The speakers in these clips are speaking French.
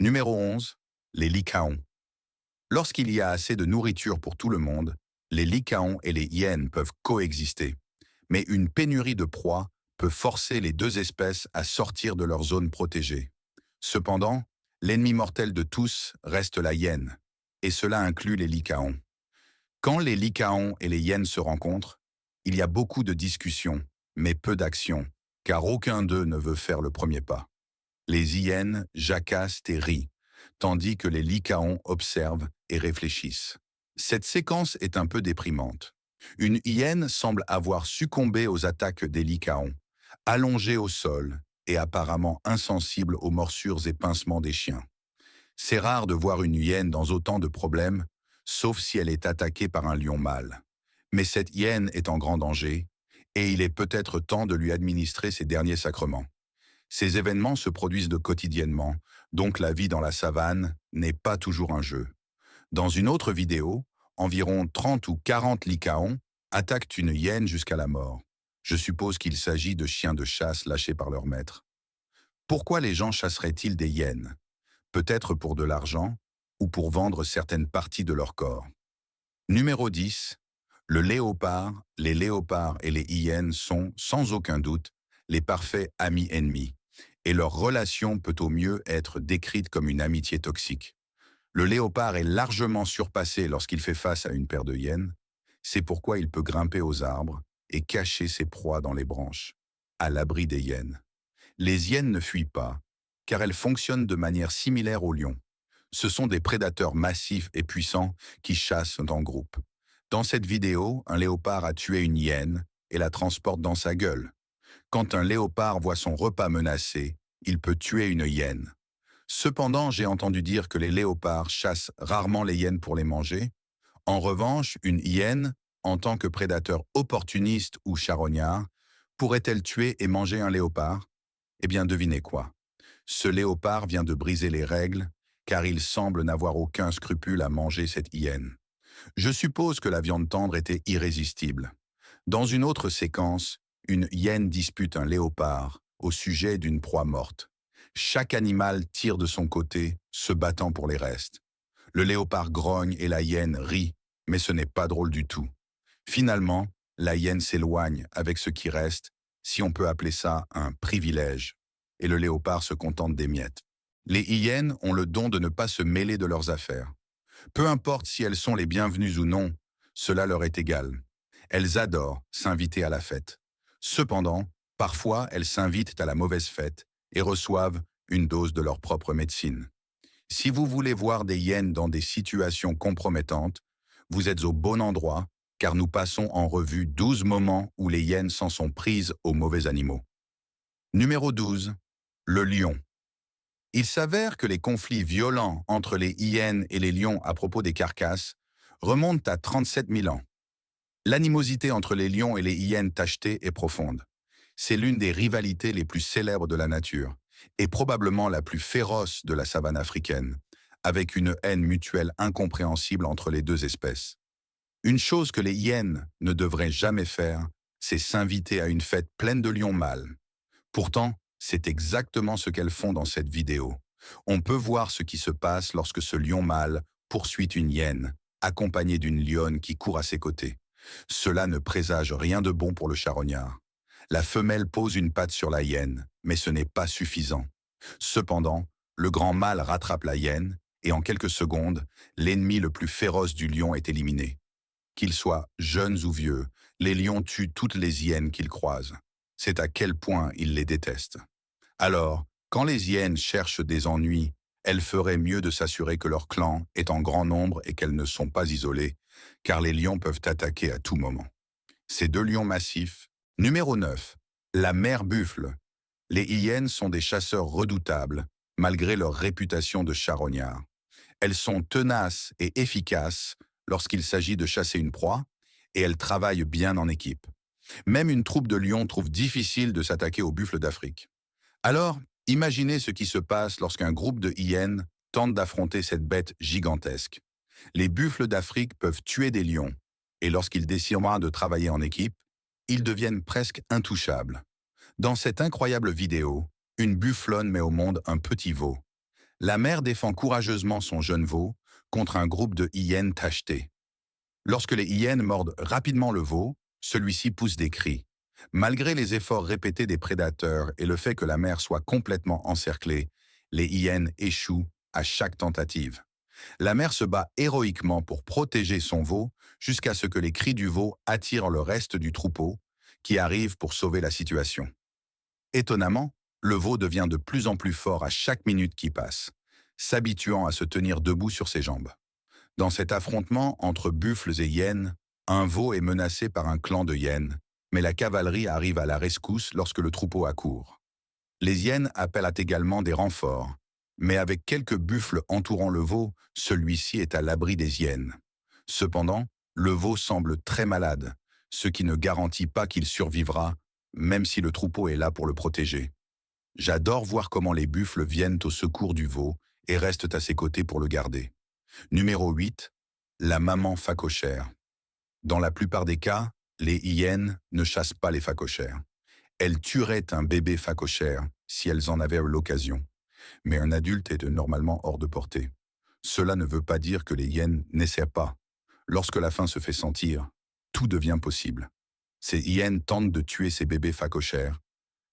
Numéro 11, les lycaons. Lorsqu'il y a assez de nourriture pour tout le monde, les lycaons et les hyènes peuvent coexister. Mais une pénurie de proie peut forcer les deux espèces à sortir de leur zone protégée. Cependant, l'ennemi mortel de tous reste la hyène, et cela inclut les lycaons. Quand les lycaons et les hyènes se rencontrent, il y a beaucoup de discussions, mais peu d'actions, car aucun d'eux ne veut faire le premier pas. Les hyènes jacassent et rient, tandis que les lycaons observent et réfléchissent. Cette séquence est un peu déprimante. Une hyène semble avoir succombé aux attaques des lycaons, allongée au sol et apparemment insensible aux morsures et pincements des chiens. C'est rare de voir une hyène dans autant de problèmes, sauf si elle est attaquée par un lion mâle. Mais cette hyène est en grand danger, et il est peut-être temps de lui administrer ses derniers sacrements. Ces événements se produisent quotidiennement, donc la vie dans la savane n'est pas toujours un jeu. Dans une autre vidéo, environ 30 ou 40 lycaons attaquent une hyène jusqu'à la mort. Je suppose qu'il s'agit de chiens de chasse lâchés par leur maître. Pourquoi les gens chasseraient-ils des hyènes? Peut-être pour de l'argent ou pour vendre certaines parties de leur corps. Numéro 10. Le léopard, les léopards et les hyènes sont, sans aucun doute, les parfaits amis ennemis, et leur relation peut au mieux être décrite comme une amitié toxique. Le léopard est largement surpassé lorsqu'il fait face à une paire de hyènes, c'est pourquoi il peut grimper aux arbres et cacher ses proies dans les branches, à l'abri des hyènes. Les hyènes ne fuient pas, car elles fonctionnent de manière similaire aux lions. Ce sont des prédateurs massifs et puissants qui chassent en groupe. Dans cette vidéo, un léopard a tué une hyène et la transporte dans sa gueule. Quand un léopard voit son repas menacé, il peut tuer une hyène. Cependant, j'ai entendu dire que les léopards chassent rarement les hyènes pour les manger. En revanche, une hyène, en tant que prédateur opportuniste ou charognard, pourrait-elle tuer et manger un léopard? Eh bien, devinez quoi? Ce léopard vient de briser les règles, car il semble n'avoir aucun scrupule à manger cette hyène. Je suppose que la viande tendre était irrésistible. Dans une autre séquence, une hyène dispute un léopard au sujet d'une proie morte. Chaque animal tire de son côté, se battant pour les restes. Le léopard grogne et la hyène rit, mais ce n'est pas drôle du tout. Finalement, la hyène s'éloigne avec ce qui reste, si on peut appeler ça un privilège, et le léopard se contente des miettes. Les hyènes ont le don de ne pas se mêler de leurs affaires. Peu importe si elles sont les bienvenues ou non, cela leur est égal. Elles adorent s'inviter à la fête. Cependant, parfois elles s'invitent à la mauvaise fête et reçoivent une dose de leur propre médecine. Si vous voulez voir des hyènes dans des situations compromettantes, vous êtes au bon endroit, car nous passons en revue 12 moments où les hyènes s'en sont prises aux mauvais animaux. Numéro 12. Le lion. Il s'avère que les conflits violents entre les hyènes et les lions à propos des carcasses remontent à 37 000 ans. L'animosité entre les lions et les hyènes tachetées est profonde. C'est l'une des rivalités les plus célèbres de la nature, et probablement la plus féroce de la savane africaine, avec une haine mutuelle incompréhensible entre les deux espèces. Une chose que les hyènes ne devraient jamais faire, c'est s'inviter à une fête pleine de lions mâles. Pourtant, c'est exactement ce qu'elles font dans cette vidéo. On peut voir ce qui se passe lorsque ce lion mâle poursuit une hyène, accompagnée d'une lionne qui court à ses côtés. Cela ne présage rien de bon pour le charognard. La femelle pose une patte sur la hyène, mais ce n'est pas suffisant. Cependant, le grand mâle rattrape la hyène, et en quelques secondes, l'ennemi le plus féroce du lion est éliminé. Qu'ils soient jeunes ou vieux, les lions tuent toutes les hyènes qu'ils croisent. C'est à quel point ils les détestent. Alors, quand les hyènes cherchent des ennuis, elles feraient mieux de s'assurer que leur clan est en grand nombre et qu'elles ne sont pas isolées, car les lions peuvent attaquer à tout moment. Ces deux lions massifs. Numéro 9. La mère buffle. Les hyènes sont des chasseurs redoutables, malgré leur réputation de charognards. Elles sont tenaces et efficaces lorsqu'il s'agit de chasser une proie, et elles travaillent bien en équipe. Même une troupe de lions trouve difficile de s'attaquer aux buffles d'Afrique. Alors, imaginez ce qui se passe lorsqu'un groupe de hyènes tente d'affronter cette bête gigantesque. Les buffles d'Afrique peuvent tuer des lions, et lorsqu'ils décident de travailler en équipe, ils deviennent presque intouchables. Dans cette incroyable vidéo, une bufflonne met au monde un petit veau. La mère défend courageusement son jeune veau contre un groupe de hyènes tachetées. Lorsque les hyènes mordent rapidement le veau, celui-ci pousse des cris. Malgré les efforts répétés des prédateurs et le fait que la mère soit complètement encerclée, les hyènes échouent à chaque tentative. La mère se bat héroïquement pour protéger son veau jusqu'à ce que les cris du veau attirent le reste du troupeau, qui arrive pour sauver la situation. Étonnamment, le veau devient de plus en plus fort à chaque minute qui passe, s'habituant à se tenir debout sur ses jambes. Dans cet affrontement entre buffles et hyènes, un veau est menacé par un clan de hyènes, mais la cavalerie arrive à la rescousse lorsque le troupeau accourt. Les hyènes appellent également des renforts, mais avec quelques buffles entourant le veau, celui-ci est à l'abri des hyènes. Cependant, le veau semble très malade, ce qui ne garantit pas qu'il survivra, même si le troupeau est là pour le protéger. J'adore voir comment les buffles viennent au secours du veau et restent à ses côtés pour le garder. Numéro 8. La maman phacochère. Dans la plupart des cas, les hyènes ne chassent pas les phacochères. Elles tueraient un bébé phacochère si elles en avaient l'occasion. Mais un adulte est normalement hors de portée. Cela ne veut pas dire que les hyènes n'essaient pas. Lorsque la faim se fait sentir, tout devient possible. Ces hyènes tentent de tuer ces bébés phacochères,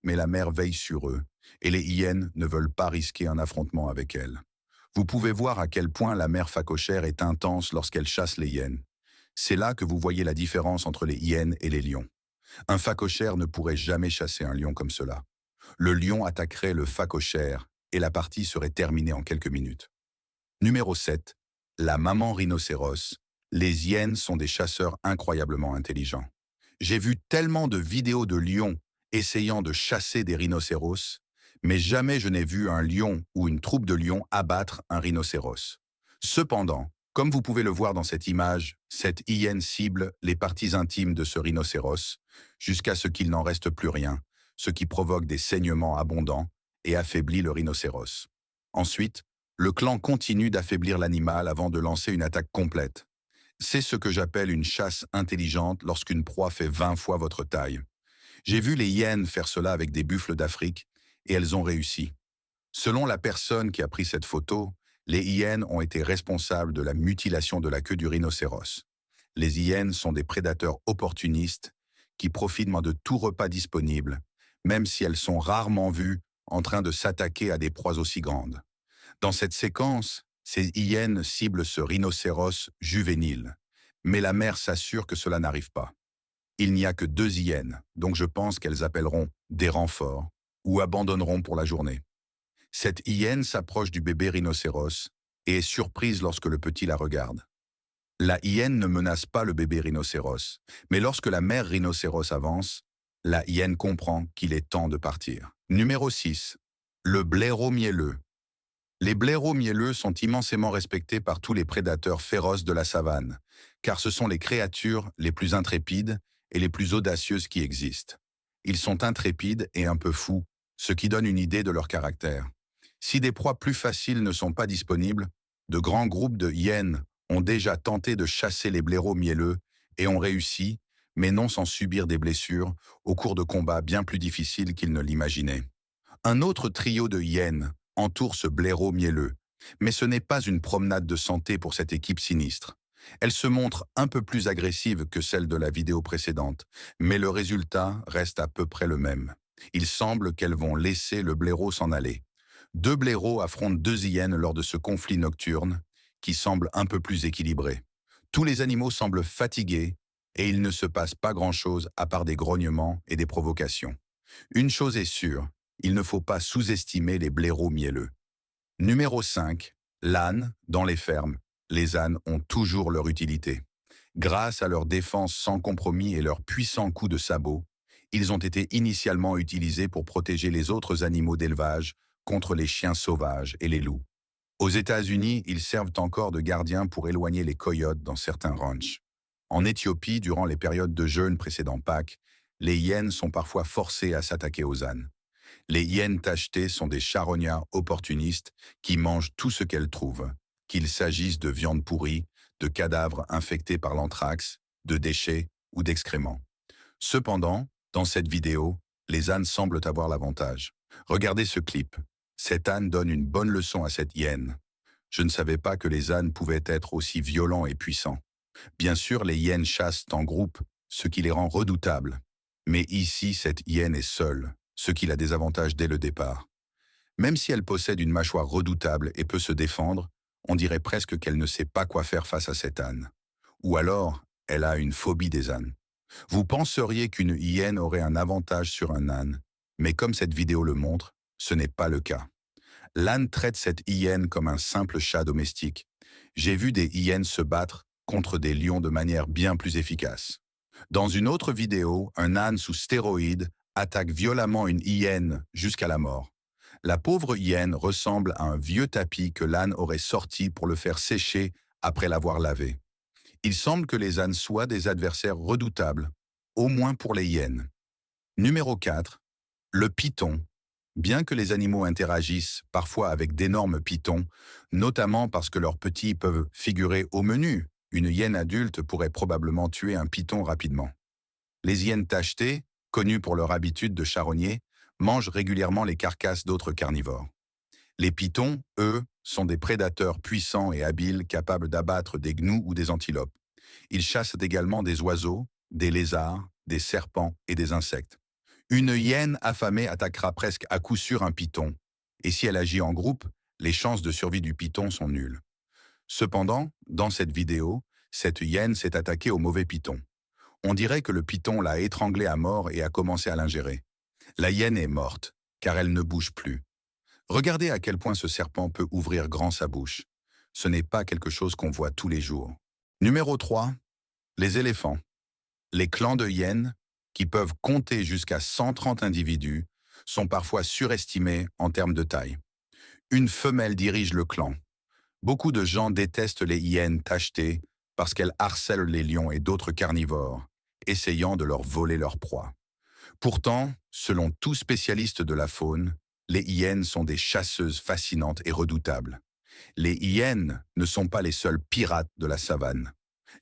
mais la mère veille sur eux, et les hyènes ne veulent pas risquer un affrontement avec elle. Vous pouvez voir à quel point la mère phacochère est intense lorsqu'elle chasse les hyènes. C'est là que vous voyez la différence entre les hyènes et les lions. Un phacochère ne pourrait jamais chasser un lion comme cela. Le lion attaquerait le phacochère et la partie serait terminée en quelques minutes. Numéro 7. La maman rhinocéros. Les hyènes sont des chasseurs incroyablement intelligents. J'ai vu tellement de vidéos de lions essayant de chasser des rhinocéros, mais jamais je n'ai vu un lion ou une troupe de lions abattre un rhinocéros. Cependant, comme vous pouvez le voir dans cette image, cette hyène cible les parties intimes de ce rhinocéros jusqu'à ce qu'il n'en reste plus rien, ce qui provoque des saignements abondants et affaiblit le rhinocéros. Ensuite, le clan continue d'affaiblir l'animal avant de lancer une attaque complète. C'est ce que j'appelle une chasse intelligente lorsqu'une proie fait 20 fois votre taille. J'ai vu les hyènes faire cela avec des buffles d'Afrique et elles ont réussi. Selon la personne qui a pris cette photo, les hyènes ont été responsables de la mutilation de la queue du rhinocéros. Les hyènes sont des prédateurs opportunistes qui profitent de tout repas disponible, même si elles sont rarement vues en train de s'attaquer à des proies aussi grandes. Dans cette séquence, ces hyènes ciblent ce rhinocéros juvénile, mais la mère s'assure que cela n'arrive pas. Il n'y a que 2 hyènes, donc je pense qu'elles appelleront des renforts ou abandonneront pour la journée. Cette hyène s'approche du bébé rhinocéros et est surprise lorsque le petit la regarde. La hyène ne menace pas le bébé rhinocéros, mais lorsque la mère rhinocéros avance, la hyène comprend qu'il est temps de partir. Numéro 6. Le blaireau mielleux. Les blaireaux mielleux sont immensément respectés par tous les prédateurs féroces de la savane, car ce sont les créatures les plus intrépides et les plus audacieuses qui existent. Ils sont intrépides et un peu fous, ce qui donne une idée de leur caractère. Si des proies plus faciles ne sont pas disponibles, de grands groupes de hyènes ont déjà tenté de chasser les blaireaux mielleux et ont réussi, mais non sans subir des blessures, au cours de combats bien plus difficiles qu'ils ne l'imaginaient. Un autre trio de hyènes entoure ce blaireau mielleux, mais ce n'est pas une promenade de santé pour cette équipe sinistre. Elle se montre un peu plus agressive que celle de la vidéo précédente, mais le résultat reste à peu près le même. Il semble qu'elles vont laisser le blaireau s'en aller. 2 blaireaux affrontent 2 hyènes lors de ce conflit nocturne, qui semble un peu plus équilibré. Tous les animaux semblent fatigués, et il ne se passe pas grand-chose à part des grognements et des provocations. Une chose est sûre, il ne faut pas sous-estimer les blaireaux mielleux. Numéro 5. L'âne, dans les fermes. Les ânes ont toujours leur utilité. Grâce à leur défense sans compromis et leurs puissants coups de sabot, ils ont été initialement utilisés pour protéger les autres animaux d'élevage contre les chiens sauvages et les loups. Aux États-Unis, ils servent encore de gardiens pour éloigner les coyotes dans certains ranchs. En Éthiopie, durant les périodes de jeûne précédant Pâques, les hyènes sont parfois forcées à s'attaquer aux ânes. Les hyènes tachetées sont des charognards opportunistes qui mangent tout ce qu'elles trouvent, qu'il s'agisse de viande pourrie, de cadavres infectés par l'anthrax, de déchets ou d'excréments. Cependant, dans cette vidéo, les ânes semblent avoir l'avantage. Regardez ce clip. Cet âne donne une bonne leçon à cette hyène. Je ne savais pas que les ânes pouvaient être aussi violents et puissants. Bien sûr, les hyènes chassent en groupe, ce qui les rend redoutables. Mais ici, cette hyène est seule, ce qui la désavantage dès le départ. Même si elle possède une mâchoire redoutable et peut se défendre, on dirait presque qu'elle ne sait pas quoi faire face à cet âne. Ou alors, elle a une phobie des ânes. Vous penseriez qu'une hyène aurait un avantage sur un âne, mais comme cette vidéo le montre, ce n'est pas le cas. L'âne traite cette hyène comme un simple chat domestique. J'ai vu des hyènes se battre contre des lions de manière bien plus efficace. Dans une autre vidéo, un âne sous stéroïdes attaque violemment une hyène jusqu'à la mort. La pauvre hyène ressemble à un vieux tapis que l'âne aurait sorti pour le faire sécher après l'avoir lavé. Il semble que les ânes soient des adversaires redoutables, au moins pour les hyènes. Numéro 4. Le python. Bien que les animaux interagissent parfois avec d'énormes pythons, notamment parce que leurs petits peuvent figurer au menu, une hyène adulte pourrait probablement tuer un python rapidement. Les hyènes tachetées, connues pour leur habitude de charogners, mangent régulièrement les carcasses d'autres carnivores. Les pythons, eux, sont des prédateurs puissants et habiles capables d'abattre des gnous ou des antilopes. Ils chassent également des oiseaux, des lézards, des serpents et des insectes. Une hyène affamée attaquera presque à coup sûr un python, et si elle agit en groupe, les chances de survie du python sont nulles. Cependant, dans cette vidéo, cette hyène s'est attaquée au mauvais python. On dirait que le python l'a étranglée à mort et a commencé à l'ingérer. La hyène est morte, car elle ne bouge plus. Regardez à quel point ce serpent peut ouvrir grand sa bouche. Ce n'est pas quelque chose qu'on voit tous les jours. Numéro 3. Les éléphants. Les clans de hyènes, qui peuvent compter jusqu'à 130 individus, sont parfois surestimés en termes de taille. Une femelle dirige le clan. Beaucoup de gens détestent les hyènes tachetées parce qu'elles harcèlent les lions et d'autres carnivores, essayant de leur voler leur proie. Pourtant, selon tout spécialiste de la faune, les hyènes sont des chasseuses fascinantes et redoutables. Les hyènes ne sont pas les seuls pirates de la savane.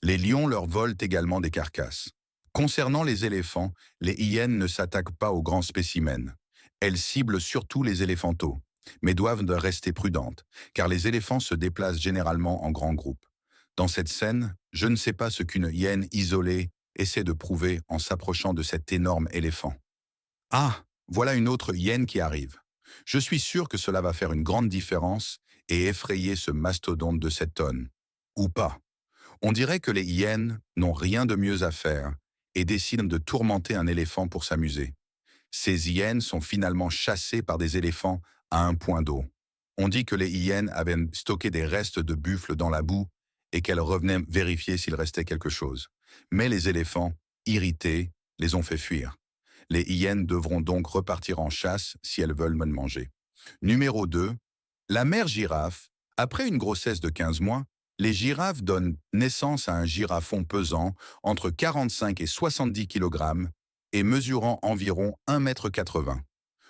Les lions leur volent également des carcasses. Concernant les éléphants, les hyènes ne s'attaquent pas aux grands spécimens. Elles ciblent surtout les éléphantaux, mais doivent rester prudentes, car les éléphants se déplacent généralement en grands groupes. Dans cette scène, je ne sais pas ce qu'une hyène isolée essaie de prouver en s'approchant de cet énorme éléphant. Ah, voilà une autre hyène qui arrive. Je suis sûr que cela va faire une grande différence et effrayer ce mastodonte de 7 tonnes. Ou pas. On dirait que les hyènes n'ont rien de mieux à faire et décident de tourmenter un éléphant pour s'amuser. Ces hyènes sont finalement chassées par des éléphants à un point d'eau. On dit que les hyènes avaient stocké des restes de buffles dans la boue et qu'elles revenaient vérifier s'il restait quelque chose. Mais les éléphants, irrités, les ont fait fuir. Les hyènes devront donc repartir en chasse si elles veulent me manger. Numéro 2. La mère girafe. Après une grossesse de 15 mois, les girafes donnent naissance à un girafon pesant entre 45 et 70 kg et mesurant environ 1,80 m.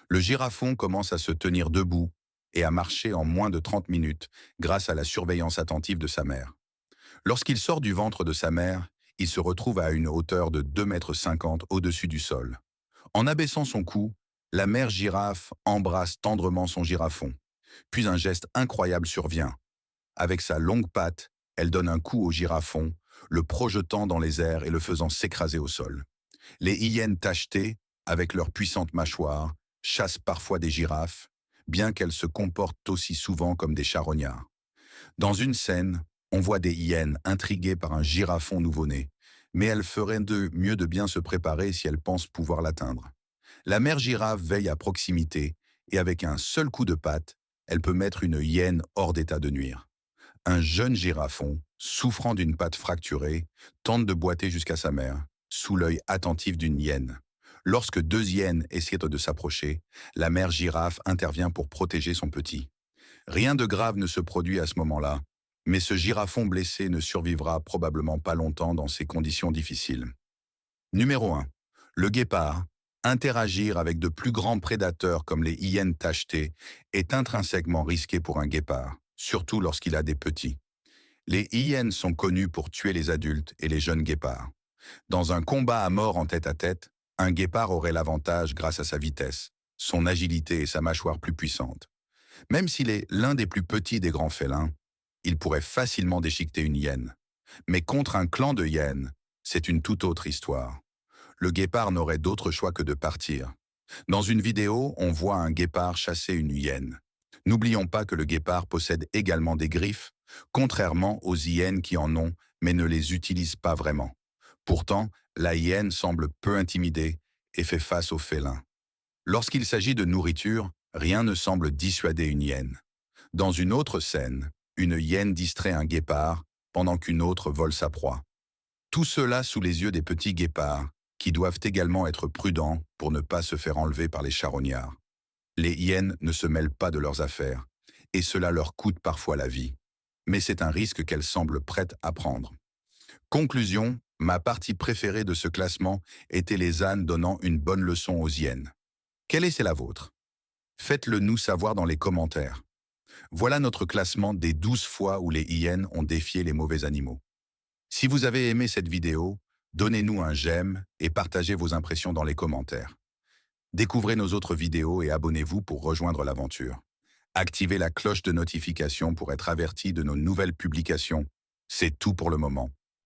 Le girafon commence à se tenir debout et à marcher en moins de 30 minutes grâce à la surveillance attentive de sa mère. Lorsqu'il sort du ventre de sa mère, il se retrouve à une hauteur de 2,50 m au-dessus du sol. En abaissant son cou, la mère girafe embrasse tendrement son girafon. Puis un geste incroyable survient. Avec sa longue patte, elle donne un coup au girafon, le projetant dans les airs et le faisant s'écraser au sol. Les hyènes tachetées, avec leurs puissantes mâchoires, chassent parfois des girafes, bien qu'elles se comportent aussi souvent comme des charognards. Dans une scène, on voit des hyènes intriguées par un girafon nouveau-né, mais elles feraient mieux de bien se préparer si elles pensent pouvoir l'atteindre. La mère girafe veille à proximité et avec un seul coup de patte, elle peut mettre une hyène hors d'état de nuire. Un jeune girafon, souffrant d'une patte fracturée, tente de boiter jusqu'à sa mère, sous l'œil attentif d'une hyène. Lorsque 2 hyènes essaient de s'approcher, la mère girafe intervient pour protéger son petit. Rien de grave ne se produit à ce moment-là, mais ce girafon blessé ne survivra probablement pas longtemps dans ces conditions difficiles. Numéro 1. Le guépard. Interagir avec de plus grands prédateurs comme les hyènes tachetées est intrinsèquement risqué pour un guépard, surtout lorsqu'il a des petits. Les hyènes sont connues pour tuer les adultes et les jeunes guépards. Dans un combat à mort en tête-à-tête, un guépard aurait l'avantage grâce à sa vitesse, son agilité et sa mâchoire plus puissante. Même s'il est l'un des plus petits des grands félins, il pourrait facilement déchiqueter une hyène. Mais contre un clan de hyènes, c'est une toute autre histoire. Le guépard n'aurait d'autre choix que de partir. Dans une vidéo, on voit un guépard chasser une hyène. N'oublions pas que le guépard possède également des griffes, contrairement aux hyènes qui en ont, mais ne les utilisent pas vraiment. Pourtant, la hyène semble peu intimidée et fait face au félin. Lorsqu'il s'agit de nourriture, rien ne semble dissuader une hyène. Dans une autre scène, une hyène distrait un guépard pendant qu'une autre vole sa proie. Tout cela sous les yeux des petits guépards, qui doivent également être prudents pour ne pas se faire enlever par les charognards. Les hyènes ne se mêlent pas de leurs affaires, et cela leur coûte parfois la vie. Mais c'est un risque qu'elles semblent prêtes à prendre. Conclusion, ma partie préférée de ce classement était les ânes donnant une bonne leçon aux hyènes. Quelle est la vôtre? Faites-le nous savoir dans les commentaires. Voilà notre classement des 12 fois où les hyènes ont défié les mauvais animaux. Si vous avez aimé cette vidéo, donnez-nous un j'aime et partagez vos impressions dans les commentaires. Découvrez nos autres vidéos et abonnez-vous pour rejoindre l'aventure. Activez la cloche de notification pour être averti de nos nouvelles publications. C'est tout pour le moment.